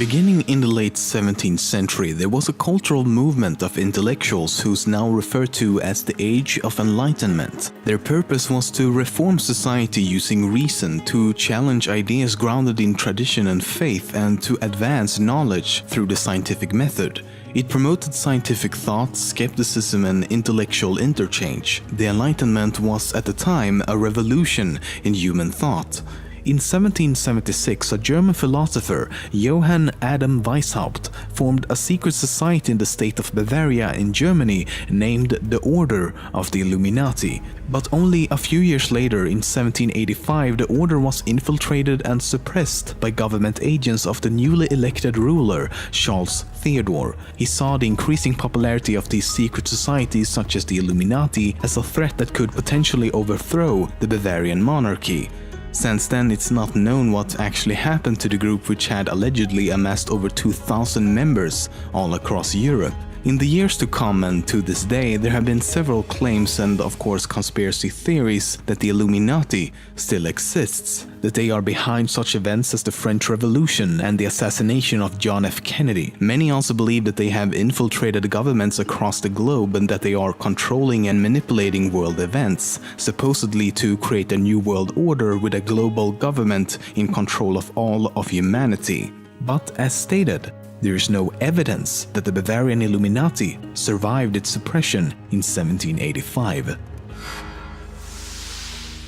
Beginning in the late 17th century, there was a cultural movement of intellectuals who's now referred to as the Age of Enlightenment. Their purpose was to reform society using reason, to challenge ideas grounded in tradition and faith, and to advance knowledge through the scientific method. It promoted scientific thought, skepticism, and intellectual interchange. The Enlightenment was, at the time, a revolution in human thought. In 1776, a German philosopher, Johann Adam Weishaupt, formed a secret society in the state of Bavaria in Germany named the Order of the Illuminati. But only a few years later, in 1785, the order was infiltrated and suppressed by government agents of the newly elected ruler, Charles Theodore. He saw the increasing popularity of these secret societies such as the Illuminati as a threat that could potentially overthrow the Bavarian monarchy. Since then, it's not known what actually happened to the group, which had allegedly amassed over 2,000 members all across Europe. In the years to come and to this day, there have been several claims and of course conspiracy theories that the Illuminati still exists, that they are behind such events as the French Revolution and the assassination of John F. Kennedy. Many also believe that they have infiltrated governments across the globe and that they are controlling and manipulating world events, supposedly to create a new world order with a global government in control of all of humanity. But as stated, there is no evidence that the Bavarian Illuminati survived its suppression in 1785.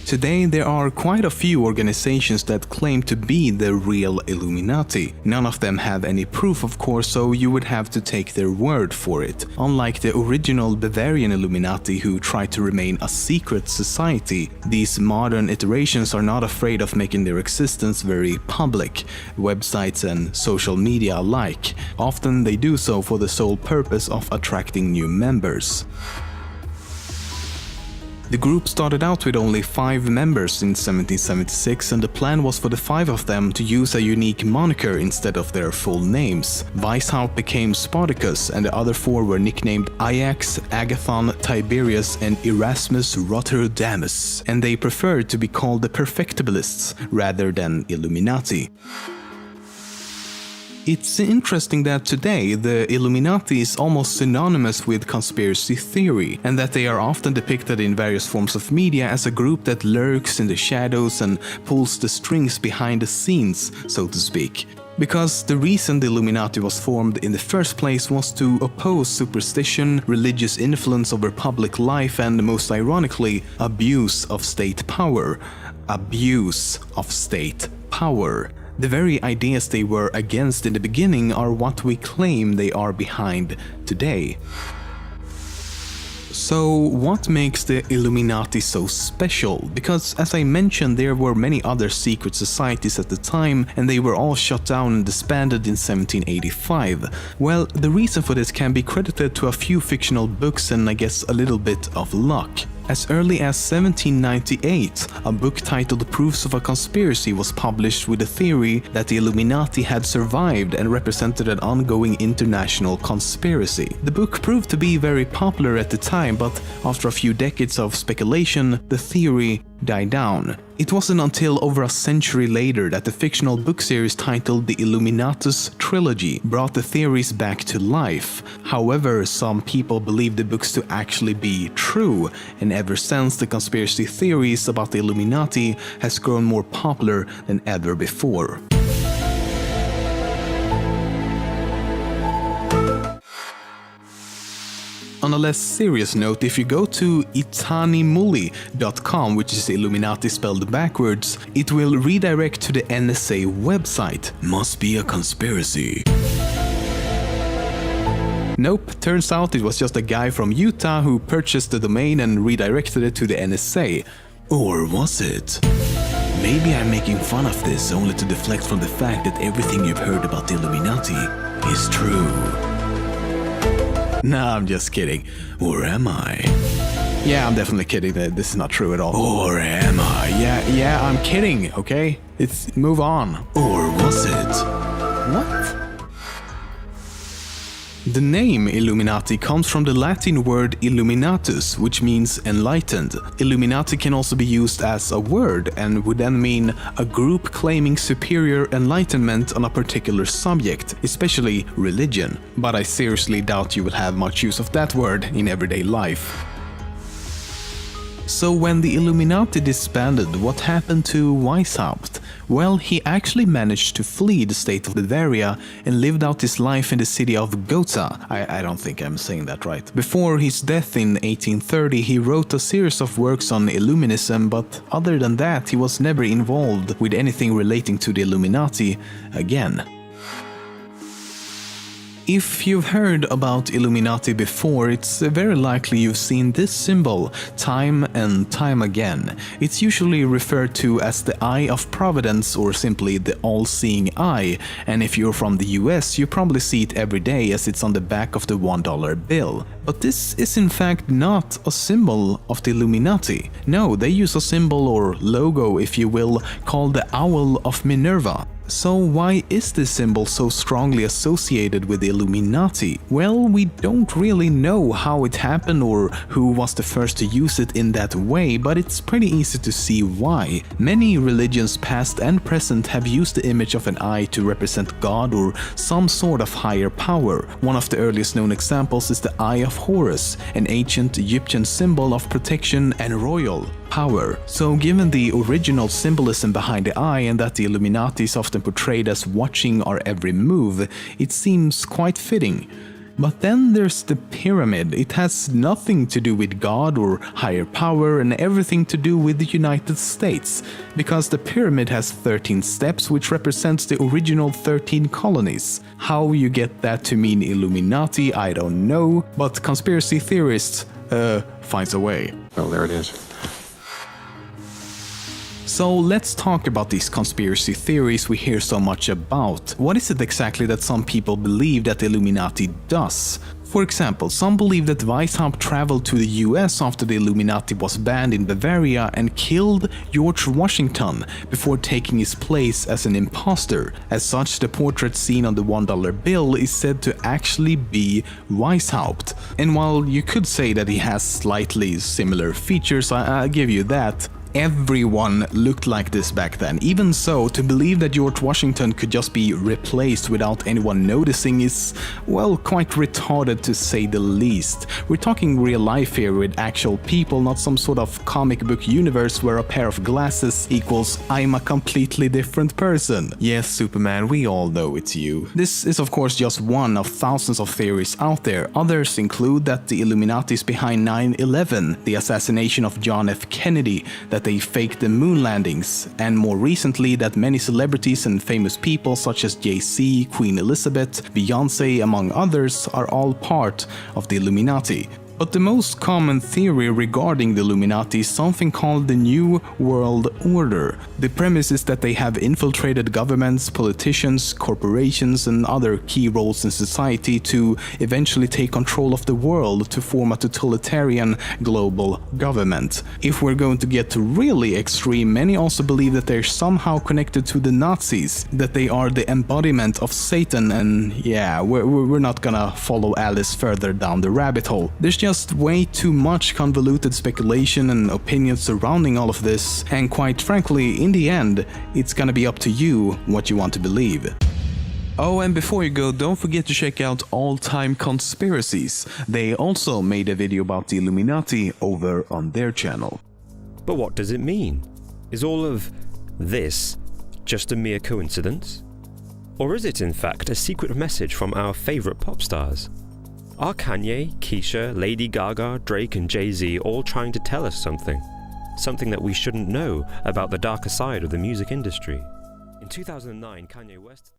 Today, there are quite a few organizations that claim to be the real Illuminati. None of them have any proof, of course, so you would have to take their word for it. Unlike the original Bavarian Illuminati, who tried to remain a secret society, these modern iterations are not afraid of making their existence very public, websites and social media alike. Often they do so for the sole purpose of attracting new members. The group started out with only 5 members in 1776, and the plan was for the 5 of them to use a unique moniker instead of their full names. Weishaupt became Spartacus, and the other 4 were nicknamed Ajax, Agathon, Tiberius, and Erasmus Rotterdamus, and they preferred to be called the Perfectibilists rather than Illuminati. It's interesting that today the Illuminati is almost synonymous with conspiracy theory, and that they are often depicted in various forms of media as a group that lurks in the shadows and pulls the strings behind the scenes, so to speak. Because the reason the Illuminati was formed in the first place was to oppose superstition, religious influence over public life, and most ironically, abuse of state power. Abuse of state power. The very ideas they were against in the beginning are what we claim they are behind today. So what makes the Illuminati so special? Because as I mentioned, there were many other secret societies at the time, and they were all shut down and disbanded in 1785. Well, the reason for this can be credited to a few fictional books and I guess a little bit of luck. As early as 1798, a book titled Proofs of a Conspiracy was published with the theory that the Illuminati had survived and represented an ongoing international conspiracy. The book proved to be very popular at the time, but after a few decades of speculation, the theory died down. It wasn't until over a century later that the fictional book series titled The Illuminatus Trilogy brought the theories back to life. However, some people believe the books to actually be true, and ever since the conspiracy theories about the Illuminati has grown more popular than ever before. On a less serious note, if you go to itanimulli.com, which is Illuminati spelled backwards, it will redirect to the NSA website. Must be a conspiracy. Nope, turns out it was just a guy from Utah who purchased the domain and redirected it to the NSA. Or was it? Maybe I'm making fun of this only to deflect from the fact that everything you've heard about the Illuminati is true. Nah, I'm just kidding. Or am I? Yeah, I'm definitely kidding. This is not true at all. Or am I? Yeah, I'm kidding, okay? Move on. Or was it? What? The name Illuminati comes from the Latin word illuminatus, which means enlightened. Illuminati can also be used as a word and would then mean a group claiming superior enlightenment on a particular subject, especially religion. But I seriously doubt you will have much use of that word in everyday life. So when the Illuminati disbanded, what happened to Weishaupt? Well, he actually managed to flee the state of Bavaria and lived out his life in the city of Gotha. I don't think I'm saying that right. Before his death in 1830, he wrote a series of works on Illuminism, but other than that, he was never involved with anything relating to the Illuminati again. If you've heard about Illuminati before, it's very likely you've seen this symbol time and time again. It's usually referred to as the Eye of Providence or simply the All-Seeing Eye, and if you're from the US, you probably see it every day as it's on the back of the $1 bill. But this is in fact not a symbol of the Illuminati. No, they use a symbol or logo, if you will, called the Owl of Minerva. So why is this symbol so strongly associated with the Illuminati? Well, we don't really know how it happened or who was the first to use it in that way, but it's pretty easy to see why. Many religions past and present have used the image of an eye to represent God or some sort of higher power. One of the earliest known examples is the Eye of Horus, an ancient Egyptian symbol of protection and royal power. So given the original symbolism behind the eye and that the Illuminati is often portrayed as watching our every move, it seems quite fitting. But then there's the pyramid. It has nothing to do with God or higher power and everything to do with the United States, because the pyramid has 13 steps which represents the original 13 colonies. How you get that to mean Illuminati, I don't know, but conspiracy theorists finds a way. Well, there it is. So let's talk about these conspiracy theories we hear so much about. What is it exactly that some people believe that the Illuminati does? For example, some believe that Weishaupt traveled to the US after the Illuminati was banned in Bavaria and killed George Washington before taking his place as an imposter. As such, the portrait seen on the $1 bill is said to actually be Weishaupt. And while you could say that he has slightly similar features, I'll give you that. Everyone looked like this back then. Even so, to believe that George Washington could just be replaced without anyone noticing is, well, quite retarded to say the least. We're talking real life here with actual people, not some sort of comic book universe where a pair of glasses equals I'm a completely different person. Yes, Superman, we all know it's you. This is of course just one of thousands of theories out there. Others include that the Illuminati is behind 9/11, the assassination of John F. Kennedy, that they faked the moon landings, and more recently that many celebrities and famous people such as Jay-Z, Queen Elizabeth, Beyoncé, among others, are all part of the Illuminati. But the most common theory regarding the Illuminati is something called the New World Order. The premise is that they have infiltrated governments, politicians, corporations, and other key roles in society to eventually take control of the world to form a totalitarian global government. If we're going to get really extreme, many also believe that they're somehow connected to the Nazis, that they are the embodiment of Satan, and yeah, we're not gonna follow Alice further down the rabbit hole. There's just way too much convoluted speculation and opinions surrounding all of this, and quite frankly, in the end, it's gonna be up to you what you want to believe. Oh, and before you go, don't forget to check out All Time Conspiracies. They also made a video about the Illuminati over on their channel. But what does it mean? Is all of this just a mere coincidence? Or is it in fact a secret message from our favourite pop stars? Are Kanye, Keisha, Lady Gaga, Drake and Jay-Z all trying to tell us something? Something that we shouldn't know about the darker side of the music industry? In 2009, Kanye West...